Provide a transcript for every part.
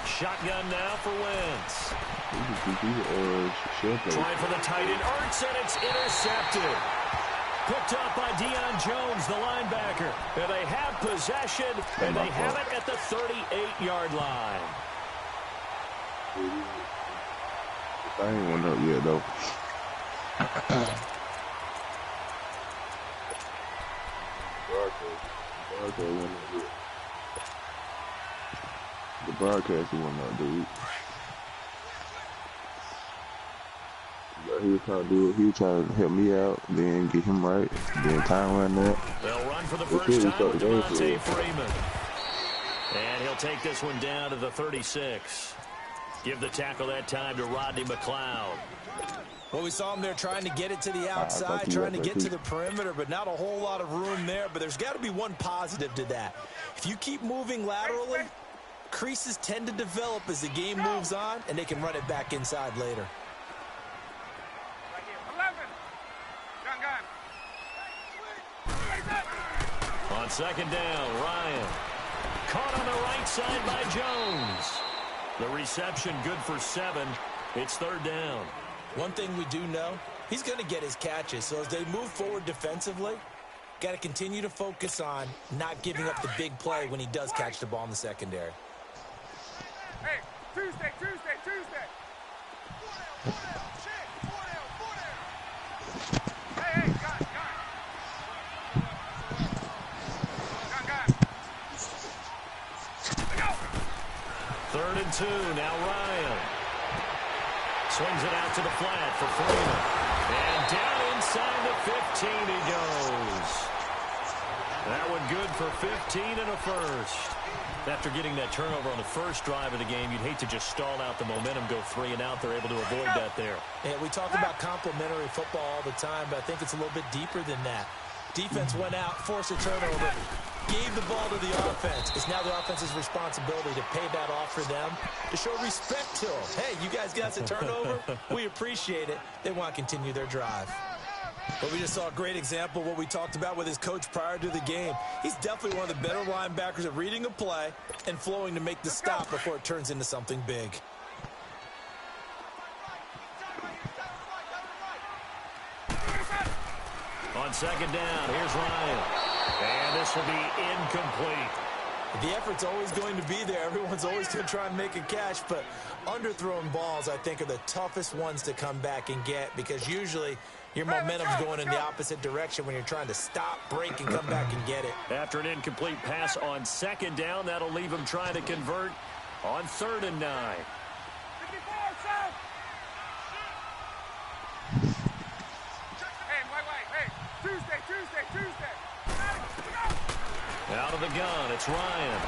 Shotgun now for Wentz. Trying for the tight end. Ertz, and it's intercepted. Picked up by Deion Jones, the linebacker. And they have possession, and they have it at the 38-yard line. I ain't went up yet, though. The broadcast went up, dude. But he was trying to do it. He was trying to help me out, then get him right, then time run that. They'll run for the first time with Devontae Freeman. And he'll take this one down to the 36. Give the tackle that time to Rodney McLeod. Well, we saw him there trying to get it to the outside, trying to get to the perimeter, but not a whole lot of room there. But there's got to be one positive to that. If you keep moving laterally, creases tend to develop as the game moves on, and they can run it back inside later. On second down, Ryan. Caught on the right side by Jones. The reception good for 7. It's third down. One thing we do know, he's going to get his catches. So as they move forward defensively, got to continue to focus on not giving up the big play when he does catch the ball in the secondary. Hey, Tuesday. Hey, got it. Third and 2, now Ryan. Swings it out to the flat for Freeman. And down inside the 15 he goes. That one good for 15 and a first. After getting that turnover on the first drive of the game, you'd hate to just stall out the momentum, go 3 and out. They're able to avoid that there. Yeah, we talk about complementary football all the time, but I think it's a little bit deeper than that. Defense went out, forced a turnover, gave the ball to the offense. It's now the offense's responsibility to pay that off for them, to show respect to them. Hey, you guys got us a turnover. We appreciate it. They want to continue their drive. But we just saw a great example of what we talked about with his coach prior to the game. He's definitely one of the better linebackers at reading a play and flowing to make the stop before it turns into something big. On second down, here's Ryan. And this will be incomplete. The effort's always going to be there. Everyone's always going to try and make a catch, but underthrown balls, I think, are the toughest ones to come back and get because usually your momentum's going in the opposite direction when you're trying to stop, break, and come back and get it. After an incomplete pass on second down, that'll leave him trying to convert on 3rd and 9. Out of the gun, it's Ryan.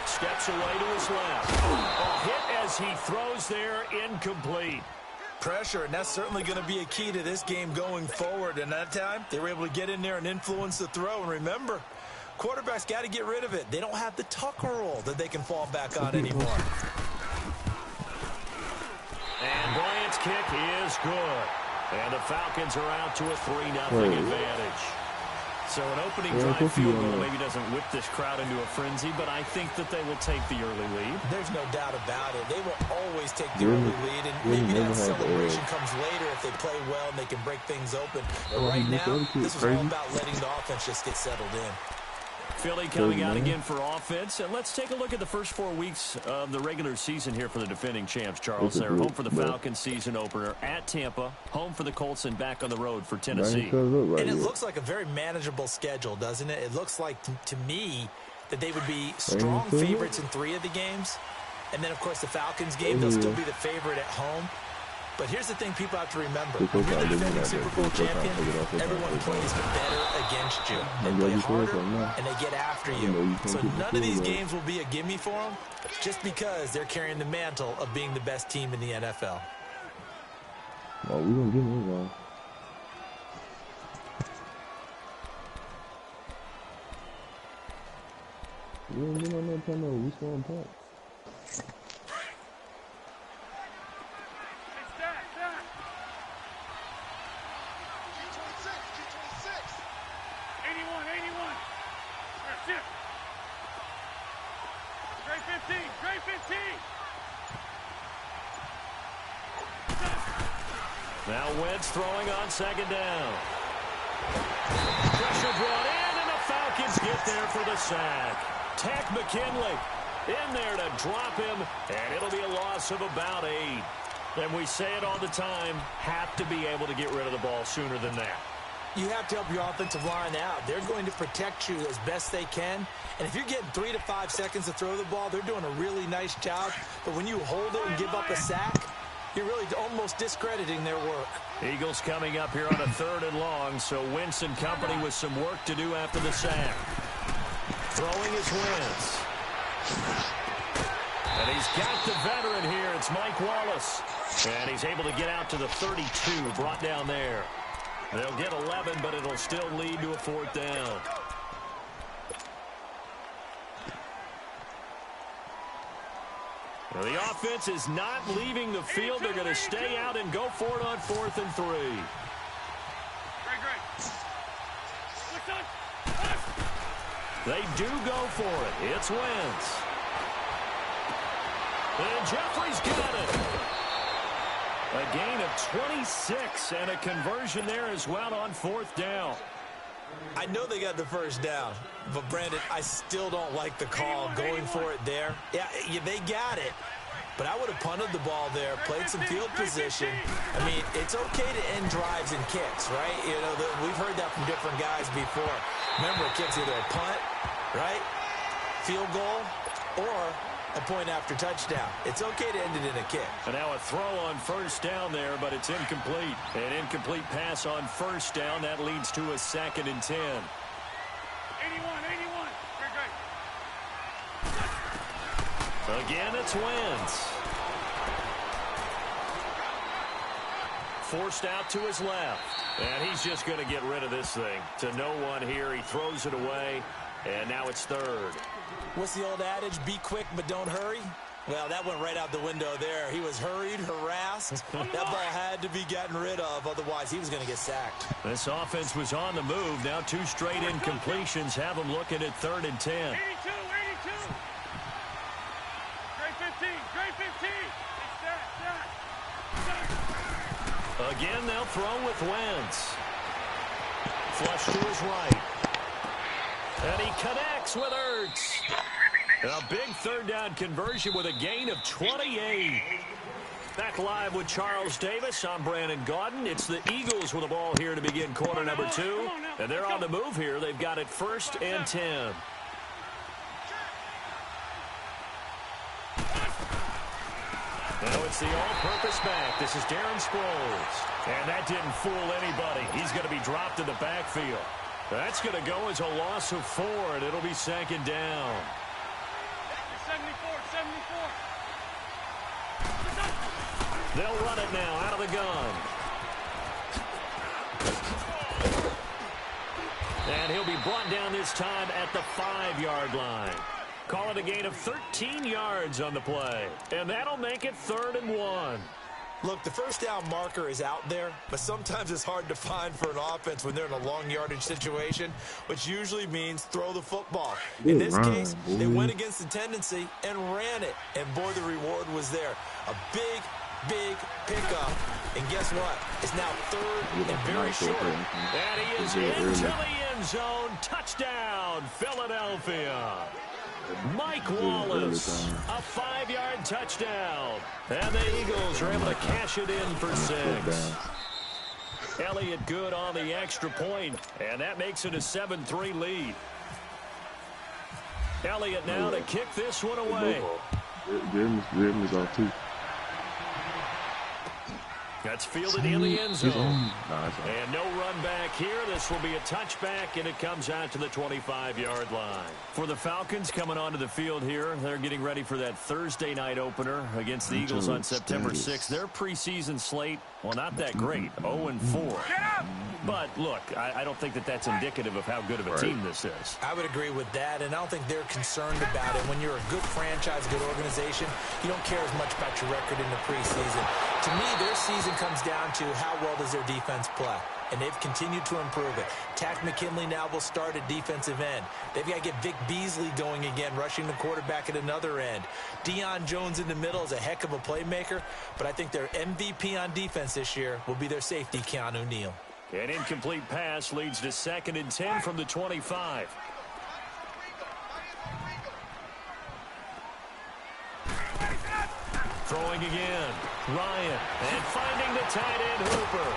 Steps away to his left. A hit as he throws there, incomplete. Pressure, and that's certainly going to be a key to this game going forward. And that time, they were able to get in there and influence the throw. And remember, quarterbacks got to get rid of it. They don't have the Tucker rule that they can fall back on anymore. And Bryant's kick is good. And the Falcons are out to a 3-0 advantage. So an opening drive field goal maybe doesn't whip this crowd into a frenzy, but I think that they will take the early lead. There's no doubt about it. They will always take the early lead, and maybe that celebration comes later if they play well and they can break things open. But right now, this is all about letting the offense just get settled in. Philly coming out again for offense. And let's take a look at the first 4 weeks of the regular season here for the defending champs, Charles. They're home for the Falcons season opener at Tampa, home for the Colts, and back on the road for Tennessee. And it looks like a very manageable schedule, doesn't it? It looks like, to me, that they would be strong favorites in 3 of the games. And then, of course, the Falcons game, they'll still be the favorite at home. But here's the thing people have to remember. When you're the defending Super Bowl champion, everyone plays better against you. They play harder, and they get after you. So none of these games will be a gimme for them just because they're carrying the mantle of being the best team in the NFL. Oh, we gonna get him wrong. We don't get on that time, we still on top. Wentz throwing on second down. Pressure brought in, and the Falcons get there for the sack. Tack McKinley in there to drop him, and it'll be a loss of about 8. And we say it all the time, have to be able to get rid of the ball sooner than that. You have to help your offensive line out. They're going to protect you as best they can. And if you're getting 3 to 5 seconds to throw the ball, they're doing a really nice job. But when you hold it and give up a sack, you're really almost discrediting their work. Eagles coming up here on a 3rd and long, so Wentz and company with some work to do after the sack. Throwing is Wentz. And he's got the veteran here. It's Mike Wallace. And he's able to get out to the 32, brought down there. They'll get 11, but it'll still lead to a 4th down. Well, the offense is not leaving the field. They're going to stay out and go for it on 4th and 3. They do go for it. It's Wentz. And Jeffrey's got it. A gain of 26 and a conversion there as well on 4th down. I know they got the first down, but Brandon, I still don't like the call going for it there. Yeah, they got it, but I would have punted the ball there, played some field position. I mean, it's okay to end drives and kicks, right? You know, we've heard that from different guys before. Remember, a kick's either a punt, right, field goal, or a point after touchdown. It's okay to end it in a kick. And now a throw on 1st down there, but it's incomplete. An incomplete pass on 1st down. That leads to a 2nd and 10. 81. Very good. Again, it's Wentz. Forced out to his left. And he's just going to get rid of this thing. To no one here. He throws it away. And now it's 3rd. What's the old adage? Be quick, but don't hurry. Well, that went right out the window there. He was hurried, harassed. That ball had to be gotten rid of. Otherwise, he was going to get sacked. This offense was on the move. Now 2 straight incompletions have them looking at 3rd and 10. 82. Grade 15. Set. Again, they'll throw with Wentz. Flush to his right. And he connects with Ertz. A big 3rd down conversion with a gain of 28. Back live with Charles Davis. I'm Brandon Gaudin. It's the Eagles with the ball here to begin quarter number 2. And they're on the move here. They've got it 1st and 10. Now it's the all-purpose back. This is Darren Sproles. And that didn't fool anybody. He's going to be dropped in the backfield. That's going to go as a loss of 4, and it'll be 2nd down. 74. They'll run it now out of the gun. And he'll be brought down this time at the 5-yard line. Call it a gain of 13 yards on the play. And that'll make it 3rd and 1. Look, the first down marker is out there, but sometimes it's hard to find for an offense when they're in a long yardage situation, which usually means throw the football. In this case, they went against the tendency and ran it. And, boy, the reward was there. A big pickup. And guess what? It's now 3rd and very short. And he is into the end zone. Touchdown, Philadelphia. Mike Wallace, a 5-yard touchdown. And the Eagles are able to cash it in for 6. Elliott good on the extra point, and that makes it a 7-3 lead. Elliott now to kick this one away. Jim is off, too. That's fielded in the end zone. And no run back here. This will be a touchback, and it comes out to the 25-yard line. For the Falcons coming onto the field here, they're getting ready for that Thursday night opener against the Eagles on September 6th. Their preseason slate, well, not that great, 0-4. But, look, I don't think that that's indicative of how good of a team this is. I would agree with that, and I don't think they're concerned about it. When you're a good franchise, good organization, you don't care as much about your record in the preseason. To me, their season comes down to how well does their defense play. and they've continued to improve it. Tack McKinley now will start at defensive end. They've got to get Vic Beasley going again, rushing the quarterback at another end. Deion Jones in the middle is a heck of a playmaker, but I think their MVP on defense this year will be their safety, Keanu Neal. An incomplete pass leads to 2nd and 10 from the 25. Throwing again. Ryan. And finding the tight end Hooper.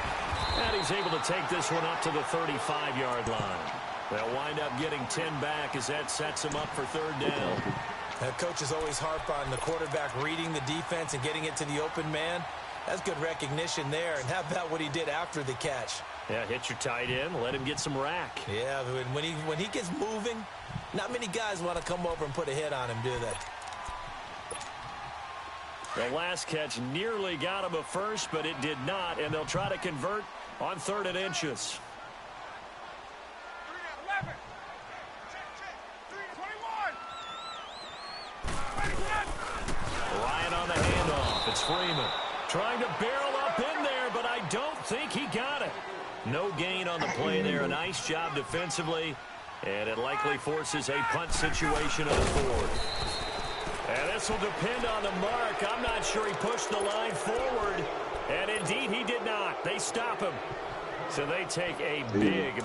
And he's able to take this one up to the 35-yard line. They'll wind up getting 10 back as that sets him up for 3rd down. Coaches always harp on the quarterback reading the defense and getting it to the open man. That's good recognition there. And how about what he did after the catch? Yeah, hit your tight end, let him get some rack. Yeah, when he gets moving, not many guys want to come over and put a hit on him, do they? The last catch nearly got him a first, but it did not, and they'll try to convert on 3rd and inches. 11. 21. Ryan on the handoff. It's Freeman trying to barrel up in there, but I don't think he got it. No gain on the play there. A nice job defensively, and it likely forces a punt situation on 4th. And this will depend on the mark. I'm not sure he pushed the line forward. And indeed, he did not. They stop him. So they take a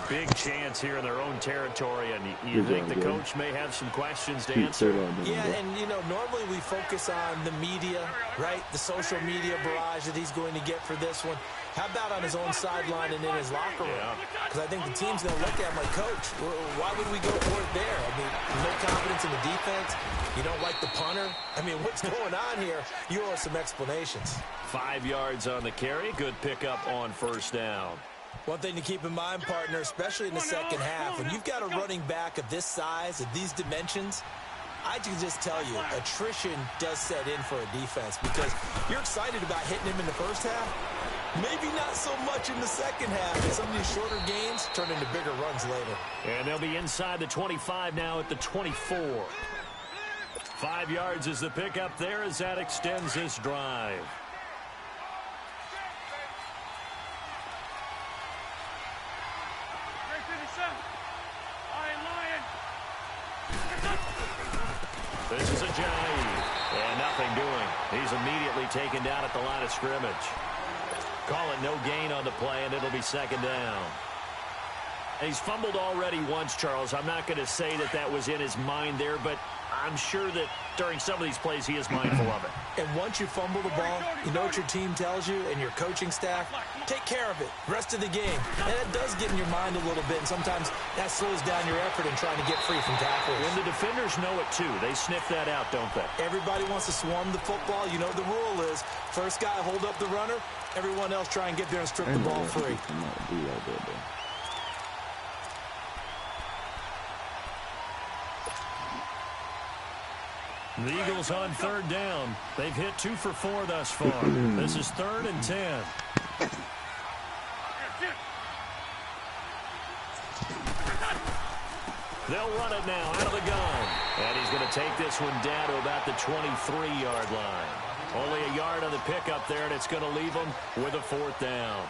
big chance here in their own territory. And you think the coach may have some questions to answer? Yeah, and, you know, normally we focus on the media, right? The social media barrage that he's going to get for this one. How about on his own sideline and in his locker room? Because I think the team's going to look at him like, Coach, why would we go for it there? I mean, no confidence in the defense. You don't like the punter. I mean, what's going on here? You owe us some explanations. 5 yards on the carry. Good pickup on 1st down. One thing to keep in mind, partner, especially in the second half, when you've got a running back of this size, of these dimensions, I can just tell you, attrition does set in for a defense because you're excited about hitting him in the first half. Maybe not so much in the second half. And some of these shorter gains turn into bigger runs later. And they'll be inside the 25 now at the 24. 5 yards is the pickup there as that extends this drive. This is Ajayi. And nothing doing. He's immediately taken down at the line of scrimmage. Call it no gain on the play, and it'll be 2nd down. He's fumbled already once, Charles. I'm not going to say that that was in his mind there, but I'm sure that during some of these plays he is mindful of it. And once you fumble the ball, you know what your team tells you and your coaching staff? Take care of it. Rest of the game. And that does get in your mind a little bit, and sometimes that slows down your effort in trying to get free from tackles. And the defenders know it, too. They sniff that out, don't they? Everybody wants to swarm the football. You know the rule is first guy hold up the runner, everyone else try and get there and strip the ball free. The Eagles on 3rd down. They've hit 2 for 4 thus far. This is 3rd and 10. They'll run it now out of the gun. And he's going to take this one down to about the 23-yard line. Only a yard on the pickup there, and it's going to leave them with a 4th down.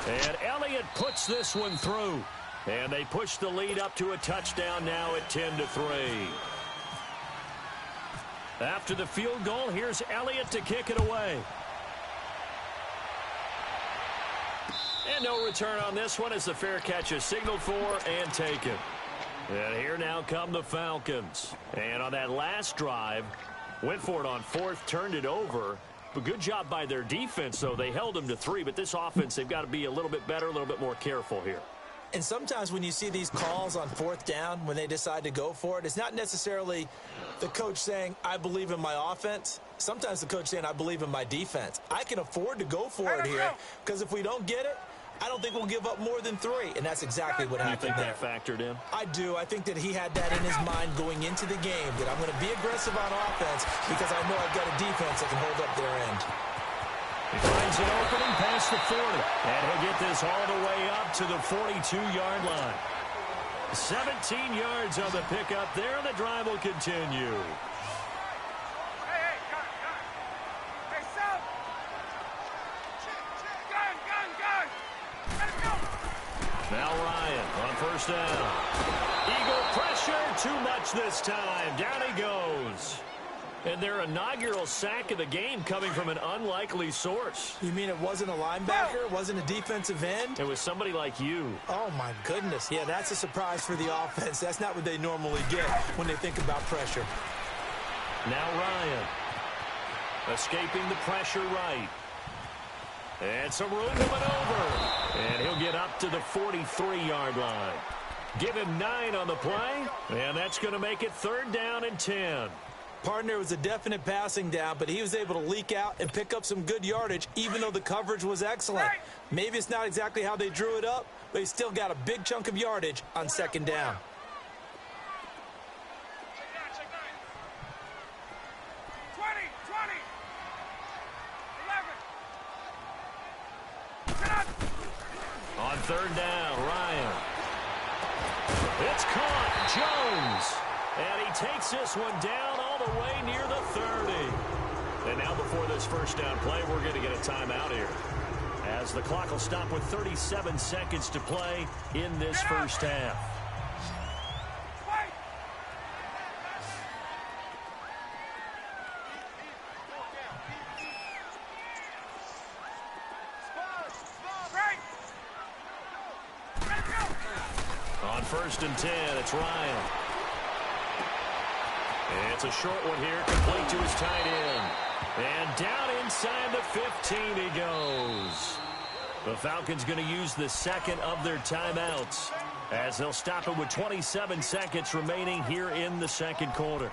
And Elliott puts this one through. And they push the lead up to a touchdown now at 10-3. After the field goal, here's Elliott to kick it away. And no return on this one as the fair catch is signaled for and taken. And here now come the Falcons. And on that last drive, went for it on 4th, turned it over. But good job by their defense, though. They held them to 3, but this offense, they've got to be a little bit better, a little bit more careful here. And sometimes when you see these calls on 4th down, when they decide to go for it, it's not necessarily the coach saying, I believe in my offense. Sometimes the coach saying, I believe in my defense. I can afford to go for it here because if we don't get it, I don't think we'll give up more than 3. And that's exactly what happened there. You think that factored in? I do. I think that he had that in his mind going into the game, that I'm going to be aggressive on offense because I know I've got a defense that can hold up their end. He finds an opening past the 40. And he'll get this all the way up to the 42-yard line. 17 yards on the pickup there, and the drive will continue. Now Ryan on first down. Eagle pressure, too much this time. Down he goes. And their inaugural sack of the game coming from an unlikely source. You mean it wasn't a linebacker? It wasn't a defensive end? It was somebody like you. Oh, my goodness. Yeah, that's a surprise for the offense. That's not what they normally get when they think about pressure. Now Ryan. Escaping the pressure right. And some room to maneuver. And he'll get up to the 43-yard line. Give him 9 on the play. And that's going to make it 3rd down and 10. Partner was a definite passing down, but he was able to leak out and pick up some good yardage, even though the coverage was excellent. Maybe it's not exactly how they drew it up, but he still got a big chunk of yardage on 2nd down. On 3rd down, Ryan. It's caught. Jones. And he takes this one down all the way near the 30. And now before this first down play, we're going to get a timeout here, as the clock will stop with 37 seconds to play in this first half. On 1st and 10, it's Ryan. It's a short one here, complete to his tight end. And down inside the 15 he goes. The Falcons going to use the 2nd of their timeouts, as they'll stop it with 27 seconds remaining here in the 2nd quarter.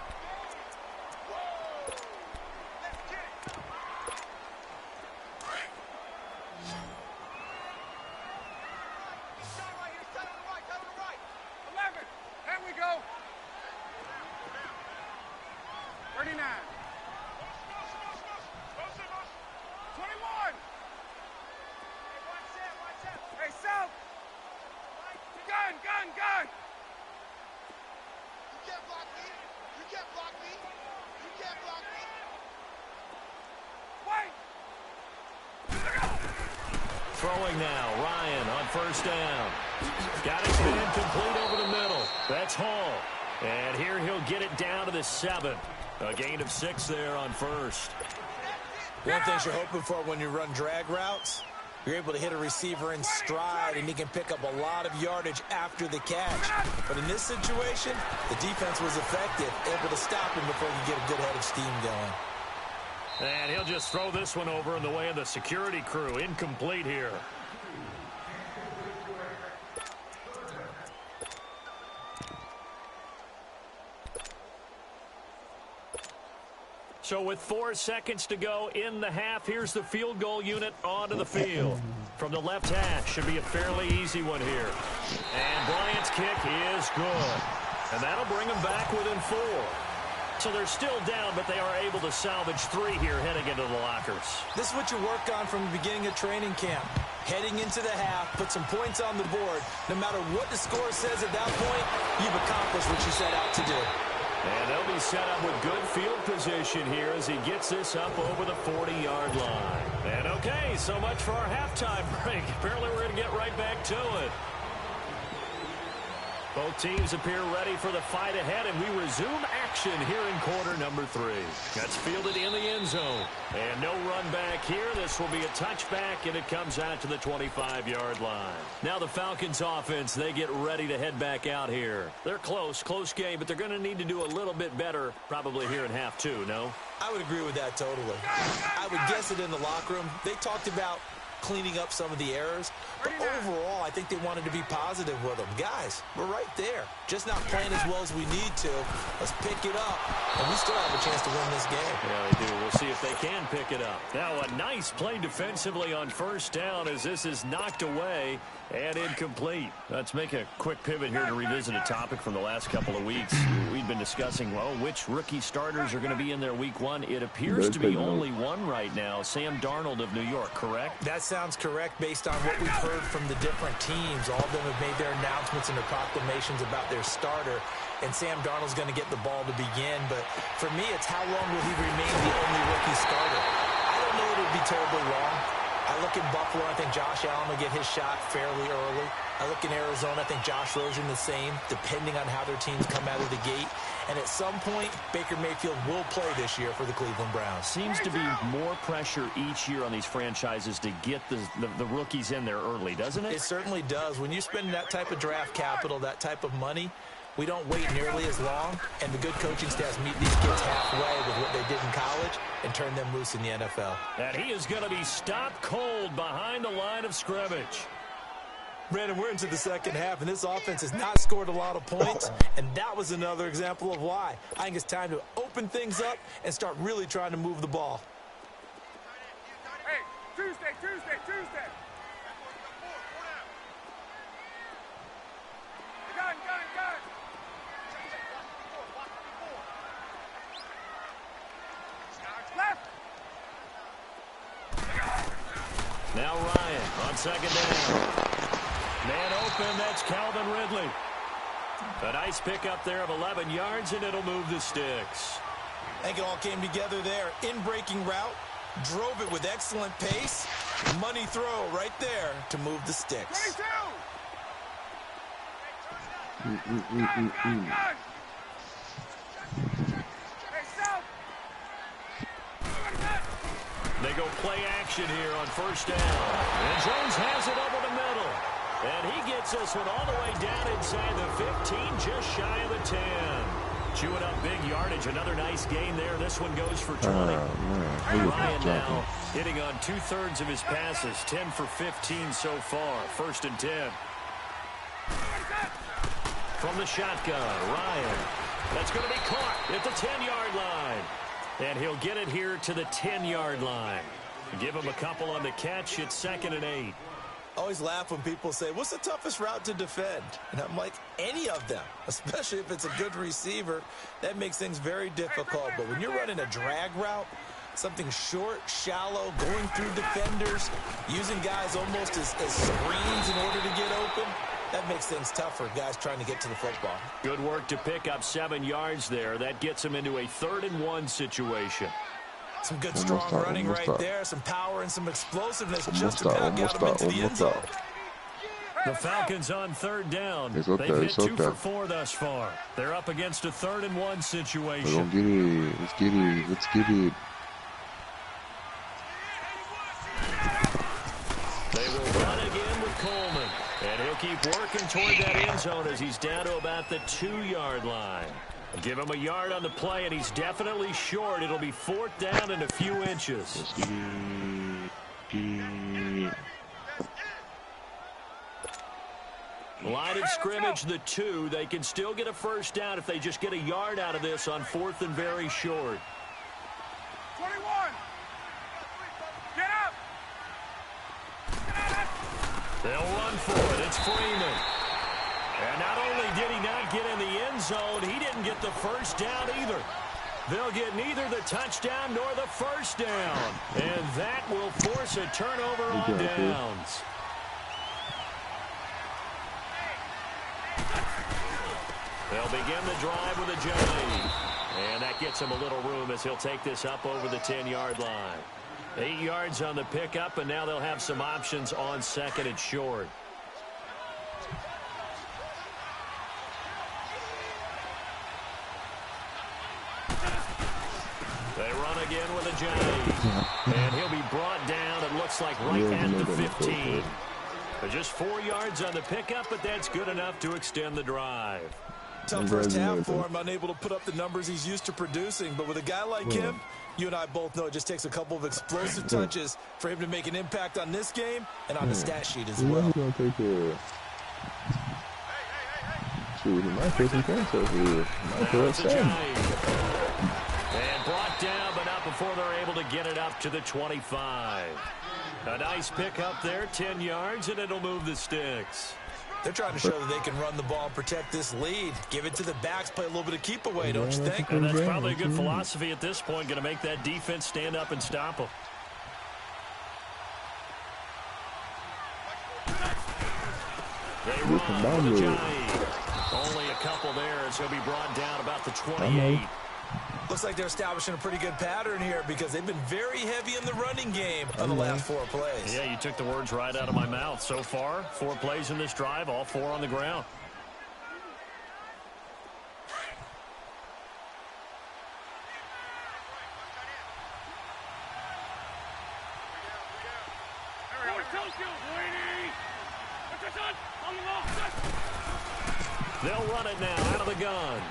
Throwing now, Ryan on 1st down. Got his man complete over the middle. That's Hall. And here he'll get it down to the 7. A gain of 6 there on 1st. One thing you're hoping for when you run drag routes, you're able to hit a receiver in stride, and he can pick up a lot of yardage after the catch. But in this situation, the defense was effective, able to stop him before you get a good head of steam going. And he'll just throw this one over in the way of the security crew. Incomplete here. So with 4 seconds to go in the half, here's the field goal unit onto the field. From the left hash, should be a fairly easy one here. And Bryant's kick is good. And that'll bring them back within 4. So they're still down, but they are able to salvage 3 here heading into the lockers. This is what you work on from the beginning of training camp. Heading into the half, put some points on the board. No matter what the score says at that point, you've accomplished what you set out to do. And they'll be set up with good field position here as he gets this up over the 40-yard line. And okay, so much for our halftime break. Apparently we're going to get right back to it. Both teams appear ready for the fight ahead, and we resume action here in quarter number 3. That's fielded in the end zone. And no run back here. This will be a touchback, and it comes out to the 25-yard line. Now the Falcons offense, they get ready to head back out here. They're close game, but they're going to need to do a little bit better probably here in half 2, no? I would agree with that totally. I would guess it in the locker room. They talked about cleaning up some of the errors, but overall I think they wanted to be positive with them. Guys, we're right there, just not playing as well as we need to. Let's pick it up, and we still have a chance to win this game. Yeah, they do. We'll see if they can pick it up. Now a nice play defensively on 1st down as this is knocked away and incomplete. Let's make a quick pivot here to revisit a topic from the last couple of weeks. We've been discussing, well, which rookie starters are going to be in there week 1. It appears to be only one right now, Sam Darnold of New York, correct? That sounds correct based on what we've heard from the different teams. All of them have made their announcements and their proclamations about their starter, and Sam Darnold's going to get the ball to begin. But for me, it's how long will he remain the only rookie starter? I don't know it would be terribly long. I look at Buffalo. I think Josh Allen will get his shot fairly early. I look in Arizona, I think Josh Rosen the same, depending on how their teams come out of the gate. And at some point, Baker Mayfield will play this year for the Cleveland Browns. Seems to be more pressure each year on these franchises to get the rookies in there early, doesn't it? It certainly does. When you spend that type of draft capital, that type of money, we don't wait nearly as long, and the good coaching staffs meet these kids halfway with what they did in college and turn them loose in the NFL. And he is going to be stopped cold behind the line of scrimmage. Brandon, we're into the second half, and this offense has not scored a lot of points, and that was another example of why. I think it's time to open things up and start really trying to move the ball. Hey, Tuesday. Gun. Left. Now Ryan on second down. Man open, that's Calvin Ridley. A nice pickup there of 11 yards, and it'll move the sticks. I think it all came together there. In-breaking route, drove it with excellent pace. Money throw right there to move the sticks. 22. Hey, south. They go play action here on first down. And Jones has it over the middle. And he gets this one all the way down inside the 15, just shy of the 10. Chewing up big yardage. Another nice gain there. This one goes for 20. Ryan now hitting on 2/3 of his passes. 10 for 15 so far. First and 10. From the shotgun, Ryan. That's going to be caught at the 10-yard line. And he'll get it here to the 10-yard line. Give him a couple on the catch. It's 2nd and 8. I always laugh when people say, what's the toughest route to defend? And I'm like, any of them, especially if it's a good receiver. That makes things very difficult. But when you're running a drag route, something short, shallow, going through defenders, using guys almost as screens in order to get open, that makes things tough for guys trying to get to the football. Good work to pick up 7 yards there. That gets him into a 3rd and 1 situation. Some good, strong running right there. Some power and some explosiveness just about got him into the end zone. The Falcons on 3rd down. They've hit 2 for 4 thus far. They're up against a 3rd and 1 situation. Let's get it. They will run again with Coleman. And he'll keep working toward that end zone as he's down to about the 2-yard line. Give him a yard on the play, and he's definitely short. It'll be 4th down and a few inches. Line of scrimmage, the 2. They can still get a first down if they just get a yard out of this on 4th and very short. 21. Get up. They'll run for it. It's Freeman. And not only did he not get in the end zone, he didn't get the first down either. They'll get neither the touchdown nor the first down. And that will force a turnover on downs. They'll begin the drive with a J. And that gets him a little room as he'll take this up over the 10-yard line. 8 yards on the pickup, and now they'll have some options on 2nd and short. They run again with a J. And he'll be brought down, it looks like, right at the 15. Just 4 yards on the pickup, but that's good enough to extend the drive. Tough first half for him, unable to put up the numbers he's used to producing. But with a guy like him, you and I both know it just takes a couple of explosive touches for him to make an impact on this game and on the stat sheet as well. He's gonna take care. Shoot, he might put some points over here. And brought down, but not before they're able to get it up to the 25. A nice pickup there, 10 yards, and it'll move the sticks. They're trying to show that they can run the ball and protect this lead. Give it to the backs, play a little bit of keep away, don't you think? And that's probably a good philosophy at this point, going to make that defense stand up and stop them. They run with a Only a couple there as he'll be brought down about the 28. Looks like they're establishing a pretty good pattern here because they've been very heavy in the running game on the last 4 plays. Yeah, you took the words right out of my mouth. So far, 4 plays in this drive, all 4 on the ground. They'll run it now out of the gun.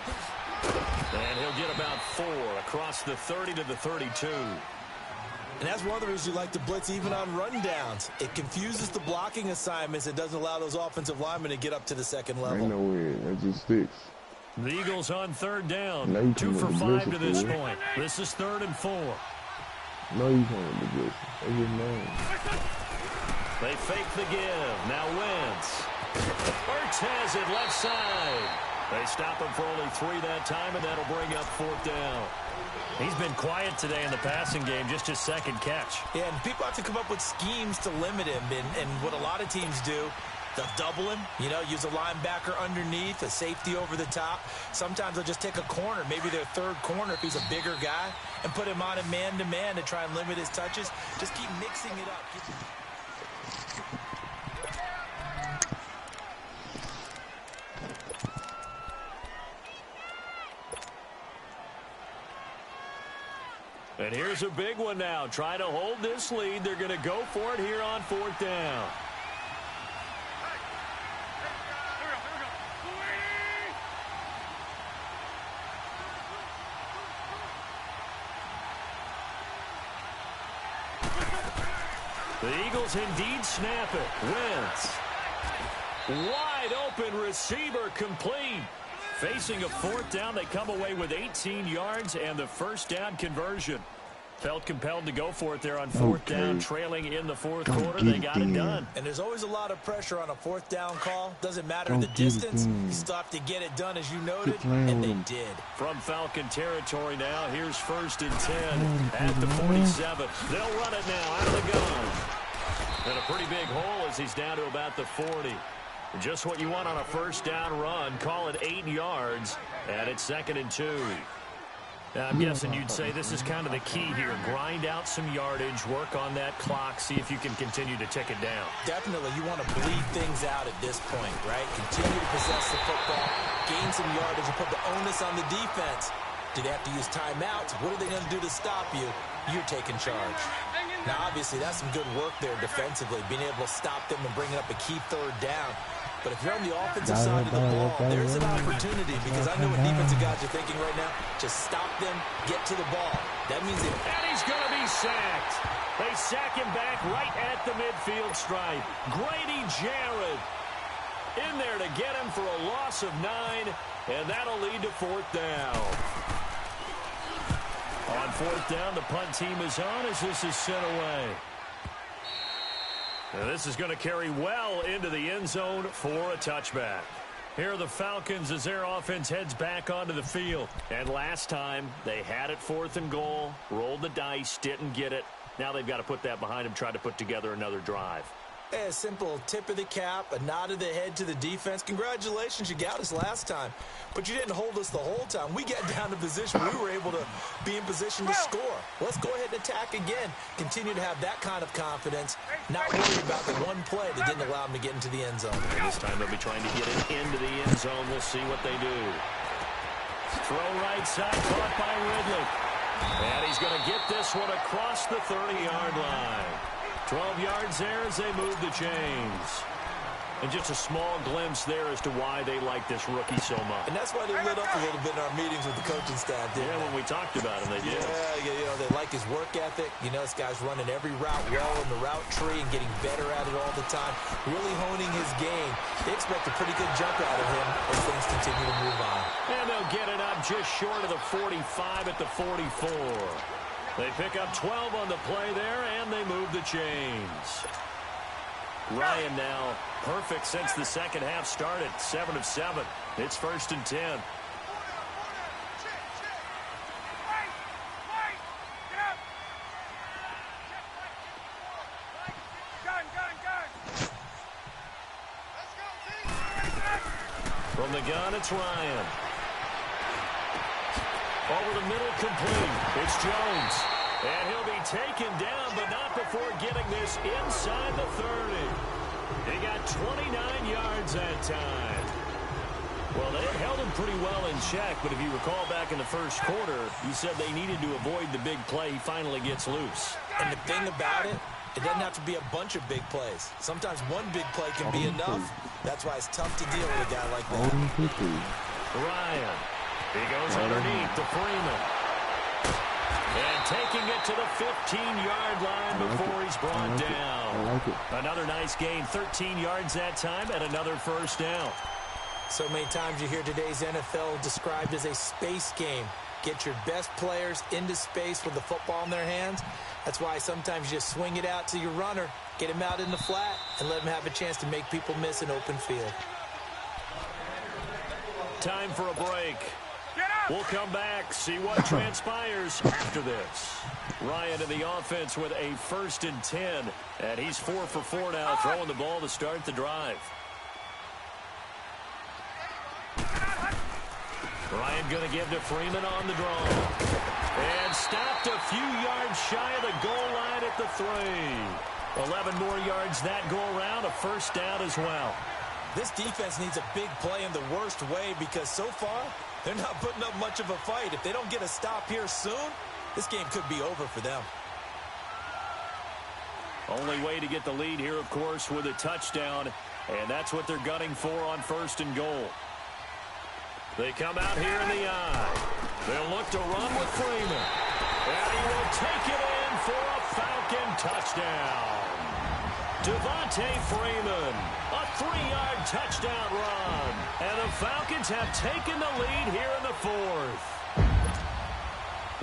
And he'll get about 4 across the 30 to the 32. And that's one of the reasons you like to blitz even on rundowns. It confuses the blocking assignments. It doesn't allow those offensive linemen to get up to the second level. Ain't no way. That just sticks. The Eagles on 3rd down. 2 for 5 to this point. This is 3rd and 4. No, you can't do this. They just know. They fake the give. Now Wentz. Ertz has it left side. They stop him for only 3 that time, and that'll bring up 4th down. He's been quiet today in the passing game, just his 2nd catch. Yeah, and people have to come up with schemes to limit him. And what a lot of teams do, they'll double him, use a linebacker underneath, a safety over the top. Sometimes they'll just take a corner, maybe their 3rd corner if he's a bigger guy, and put him on a man-to-man to try and limit his touches. Just keep mixing it up. And here's a big one now. Trying to hold this lead. They're going to go for it here on 4th down. The Eagles indeed snap it. Wentz. Wide open receiver complete. Facing a 4th down, they come away with 18 yards and the 1st down conversion. Felt compelled to go for it there on 4th down, trailing in the 4th quarter. They got it done. And there's always a lot of pressure on a 4th down call. Doesn't matter the distance. You still have to get it done, as you noted, and they did. From Falcon territory now, here's 1st and 10 at the 47. They'll run it now out of the gun. And a pretty big hole as he's down to about the 40. Just what you want on a 1st down run. Call it 8 yards, and it's 2nd and 2. Now, I'm guessing you'd say this is kind of the key here. Grind out some yardage, work on that clock, see if you can continue to tick it down. Definitely, you want to bleed things out at this point, right? Continue to possess the football, gain some yardage, and put the onus on the defense. Do they have to use timeouts? What are they going to do to stop you? You're taking charge. Now, obviously, that's some good work there defensively, being able to stop them and bringing up a key 3rd down. But if you're on the offensive side of the ball, there's an opportunity because I know what defensive guys are thinking right now. Just stop them, get to the ball. That means it. And he's going to be sacked. They sack him back right at the midfield stripe. Grady Jarrett in there to get him for a loss of 9, and that'll lead to 4th down. On 4th down, the punt team is on as this is sent away. And this is going to carry well into the end zone for a touchback. Here are the Falcons as their offense heads back onto the field. And last time, they had it 4th and goal, rolled the dice, didn't get it. Now they've got to put that behind them, try to put together another drive. A simple tip of the cap, a nod of the head to the defense. Congratulations, you got us last time. But you didn't hold us the whole time. We got down to position. We were able to be in position to score. Let's go ahead and attack again. Continue to have that kind of confidence. Not worry about the one play that didn't allow them to get into the end zone. And this time they'll be trying to get it into the end zone. We'll see what they do. Throw right side, caught by Ridley. And he's going to get this one across the 30-yard line. 12 yards there as they move the chains. And just a small glimpse there as to why they like this rookie so much. And that's why they lit up a little bit in our meetings with the coaching staff, didn't they? When we talked about him, they did. Yeah, they like his work ethic. This guy's running every route well in the route tree and getting better at it all the time, really honing his game. They expect a pretty good jump out of him as things continue to move on. And they'll get it up just short of the 45 at the 44. They pick up 12 on the play there, and they move the chains. Ryan now perfect since the second half started. 7 of 7. It's 1st and 10. From the gun, it's Ryan. Over the middle, complete. It's Jones. And he'll be taken down, but not before getting this inside the 30. He got 29 yards that time. Well, they held him pretty well in check, but if you recall back in the first quarter, you said they needed to avoid the big play. He finally gets loose. And the thing about it, it doesn't have to be a bunch of big plays. Sometimes one big play can be enough. That's why it's tough to deal with a guy like that. Ryan. He goes underneath to Freeman. And taking it to the 15-yard line before he's brought down. Another nice gain, 13 yards that time, and another first down. So many times you hear today's NFL described as a space game. Get your best players into space with the football in their hands. That's why sometimes you just swing it out to your runner, get him out in the flat, and let him have a chance to make people miss an open field. Time for a break. We'll come back, see what transpires after this. Ryan in the offense with a 1st and 10, and he's 4 for 4 now, throwing the ball to start the drive. Ryan going to give to Freeman on the draw. And stopped a few yards shy of the goal line at the 3. 11 more yards that go around, a first down as well. This defense needs a big play in the worst way because so far, they're not putting up much of a fight. If they don't get a stop here soon, this game could be over for them. Only way to get the lead here, of course, with a touchdown, and that's what they're gunning for on 1st and goal. They come out here in the eye. They'll look to run with Freeman. And he will take it in for a Falcon touchdown. Devontae Freeman, a 3-yard touchdown run. And the Falcons have taken the lead here in the 4th.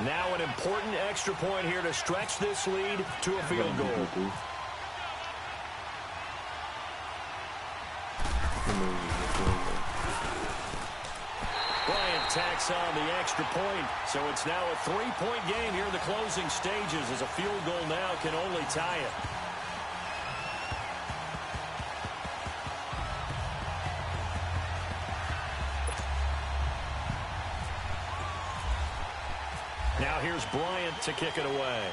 Now an important extra point here to stretch this lead to a field goal. Bryant tacks on the extra point, so it's now a 3-point game here in the closing stages as a field goal now can only tie it. Now here's Bryant to kick it away.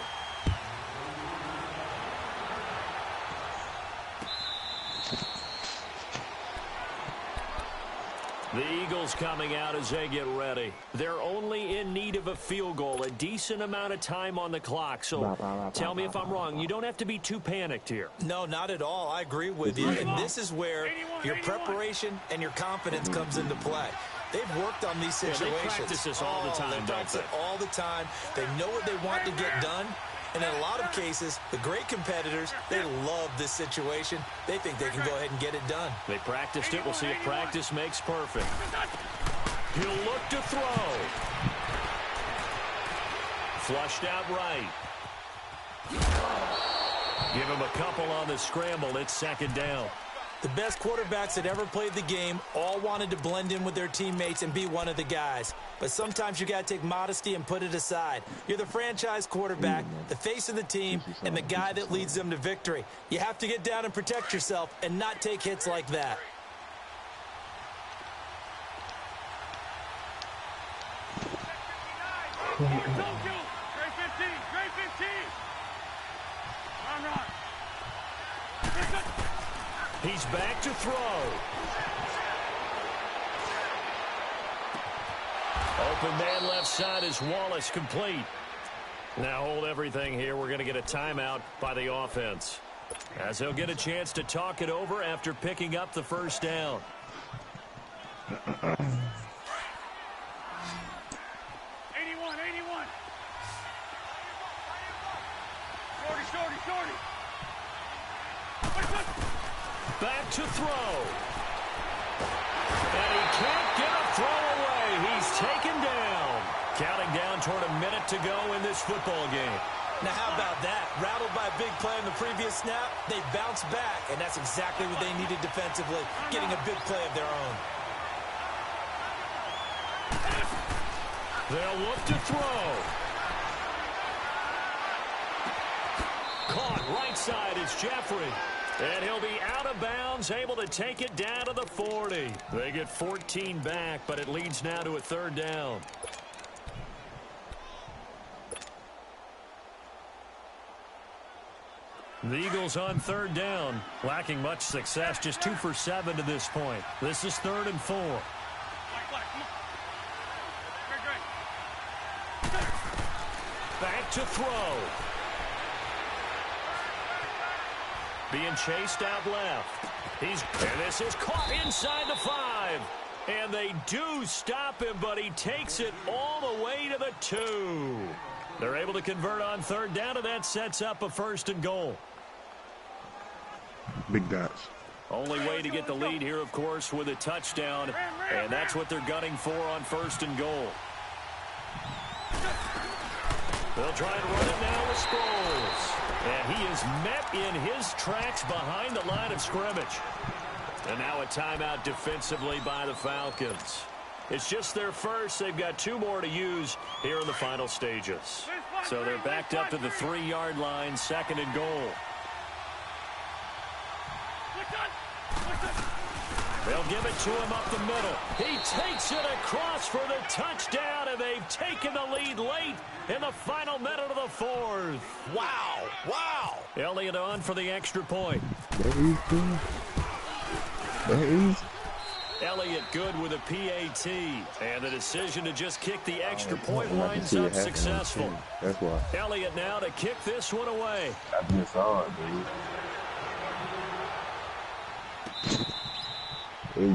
The Eagles coming out as they get ready. They're only in need of a field goal, a decent amount of time on the clock. So tell me if I'm wrong. You don't have to be too panicked here. No, not at all. I agree with you. And this is where your preparation and your confidence comes into play. They've worked on these situations. Yeah, they practice this all the time, they practice it all the time. They know what they want to get done. And in a lot of cases, the great competitors, they love this situation. They think they can go ahead and get it done. They practiced it. We'll see if practice makes perfect. He'll look to throw. Flushed out right. Give him a couple on the scramble. It's 2nd down. The best quarterbacks that ever played the game all wanted to blend in with their teammates and be one of the guys. But sometimes you got to take modesty and put it aside. You're the franchise quarterback, the face of the team, and the guy that leads them to victory. You have to get down and protect yourself and not take hits like that. He's back to throw. Open man left side is Wallace, complete. Now hold everything here. We're going to get a timeout by the offense, as they'll get a chance to talk it over after picking up the first down. 81. Shorty. Back to throw. And he can't get a throw away. He's taken down. Counting down toward a minute to go in this football game. Now, how about that? Rattled by a big play on the previous snap, they bounced back, and that's exactly what they needed defensively, getting a big play of their own. They'll look to throw. Caught right side is Jeffrey. And he'll be out of bounds, able to take it down to the 40. They get 14 back, but it leads now to a 3rd down. The Eagles on third down, lacking much success, just 2 for 7 to this point. This is 3rd and 4. Back to throw. Being chased out left. And this is caught inside the 5. And they do stop him, but he takes it all the way to the 2. They're able to convert on third down, and that sets up a 1st and goal. Big dots. Only way to get the lead here, of course, with a touchdown, and that's what they're gunning for on 1st and goal. They'll try and run it now with Sproles. And he is met in his tracks behind the line of scrimmage. And now a timeout defensively by the Falcons. It's just their first. They've got 2 more to use here in the final stages. So they're backed up to the 3-yard line, 2nd and goal. They'll give it to him up the middle. He takes it across for the touchdown, and they've taken the lead late in the final minute of the 4th. Wow. Wow. Elliott on for the extra point. Elliott good with a PAT, and the decision to just kick the extra point winds up successful. That's why. Elliott now to kick this one away. I just saw it, dude. It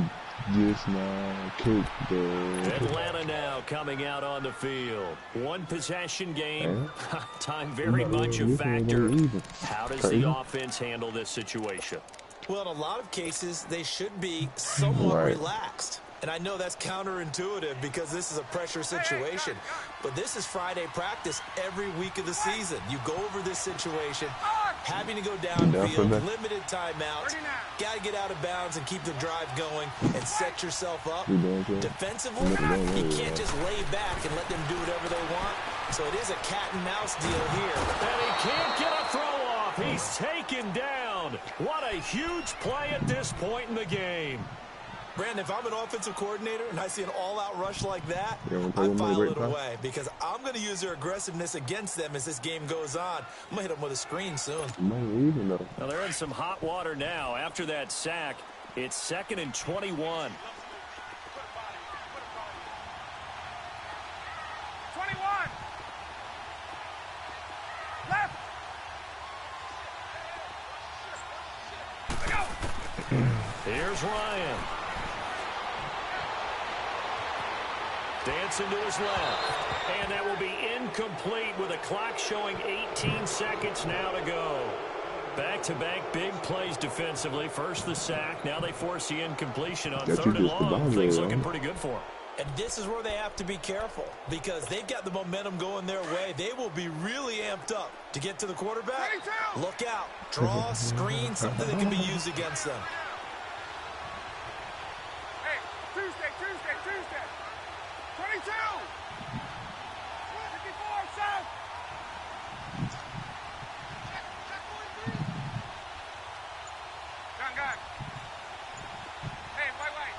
just now kicked the... Atlanta now coming out on the field. 1 possession game. Time very much a factor. How does the offense handle this situation? Well, in a lot of cases, they should be somewhat relaxed. And I know that's counterintuitive because this is a pressure situation. But this is Friday practice every week of the season. You go over this situation, having to go downfield, limited timeouts, got to get out of bounds and keep the drive going and set yourself up. Defensively, you can't just lay back and let them do whatever they want. So it is a cat and mouse deal here. And he can't get a throw off. He's taken down. What a huge play at this point in the game. Brandon, if I'm an offensive coordinator and I see an all-out rush like that, I file it away because I'm going to use their aggressiveness against them as this game goes on. I'm going to hit them with a screen soon. Well, they're in some hot water now. After that sack, it's 2nd and 21. 21. Left. Here's Ryan. Dancing to his left. And that will be incomplete with a clock showing 18 seconds now to go. Back-to-back big plays defensively. First the sack. Now they force the incompletion on 3rd and long. Things looking pretty good for them. And this is where they have to be careful because they've got the momentum going their way. They will be really amped up to get to the quarterback. Look out. Draw, screen, something that can be used against them. Hey, Tuesday. 22. 54, south. Gun. Hey, wait.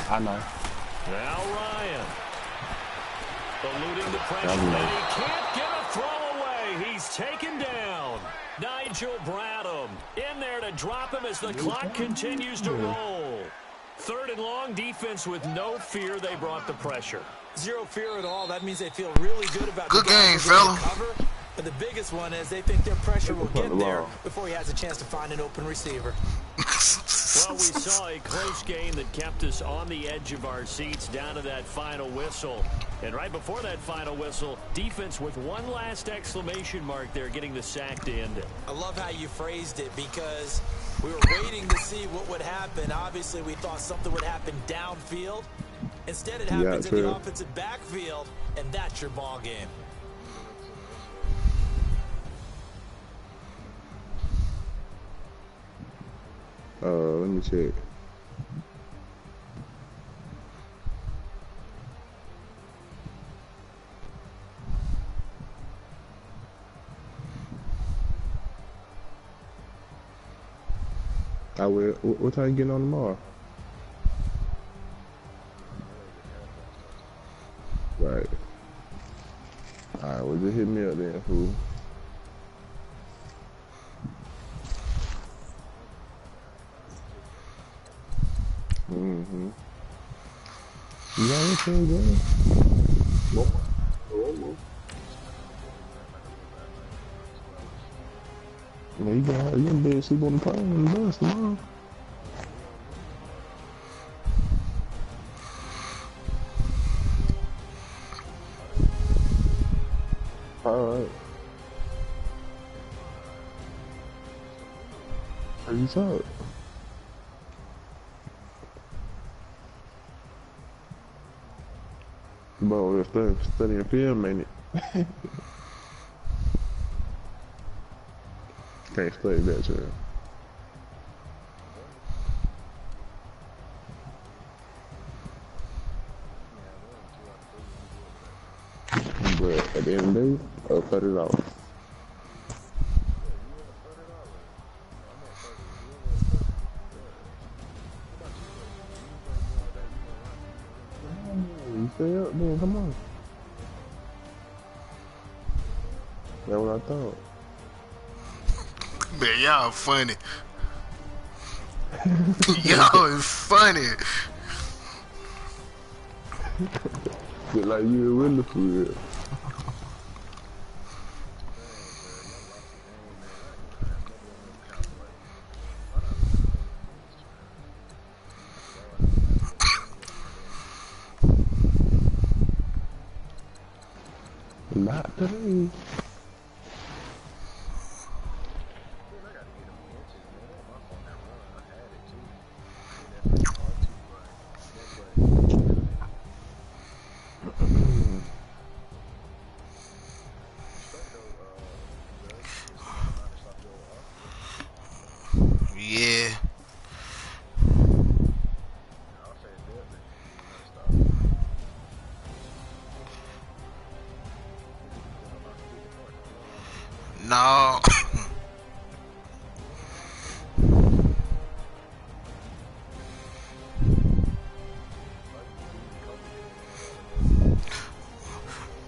I know. Now Ryan. Eluding the pressure, and he can't get a throw away. He's taken down. Nigel Bradham in there to drop him as the clock continues to roll. 3rd and long, defense with no fear. They brought the pressure. Zero fear at all. That means they feel really good about good the game, fella. Cover. But the biggest one is they think their pressure will get there before he has a chance to find an open receiver. Well, we saw a close game that kept us on the edge of our seats down to that final whistle. And right before that final whistle, defense with one last exclamation mark there, getting the sack to end it. I love how you phrased it because we were waiting to see what would happen. Obviously, we thought something would happen downfield. Instead, it happens in the offensive backfield, and that's your ball game. Let me check. I will. What time you getting on tomorrow? Right. Alright, well just hit me up then, fool. 10 games. One more. One more. Yeah, you can be sleep on the plane and the bus tomorrow. Alright. How you talk? Bro, we're studying film, ain't it? Can't study that shit. But at the end of the day, I'll cut it off. You stay up, man, come on. That's what I thought. Man, y'all funny. Y'all is funny. Just like you and Willie for real. Not today. Yeah. No.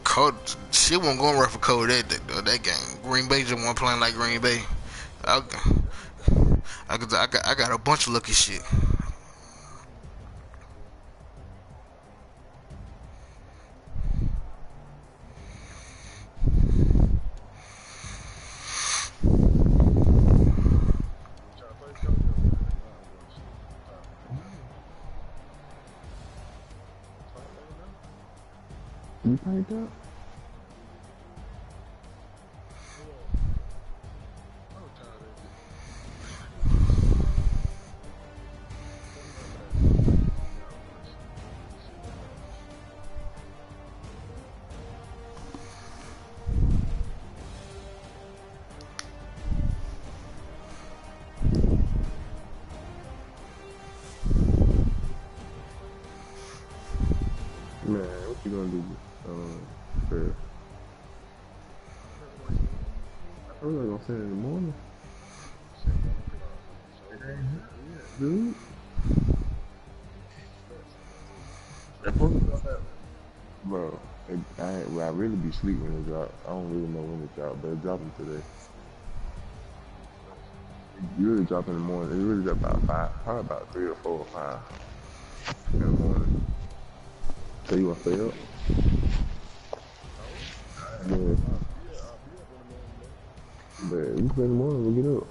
Cole, shit wasn't going right for Cole that game. Green Bay just wasn't playing like Green Bay. I got a bunch of lucky shit. You paid up? Man, what you gonna do? Fair. I was gonna say in the morning. Dude. Bro, I really be sleeping when it drop. I don't really know when it drop, but it dropping today. It really drop in the morning. It really drop about 5, probably about 3 or 4 or 5 in the morning. So you wanna stay up? Yeah. But you stay in the morning, we'll get up.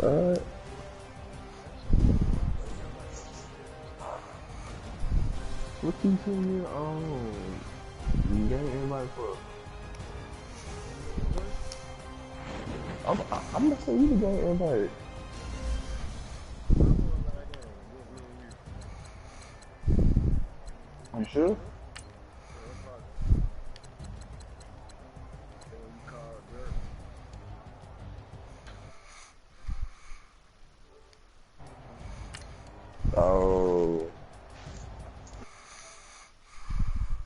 Alright. What you send me on game invite for? I'm gonna send you the game invite. You sure?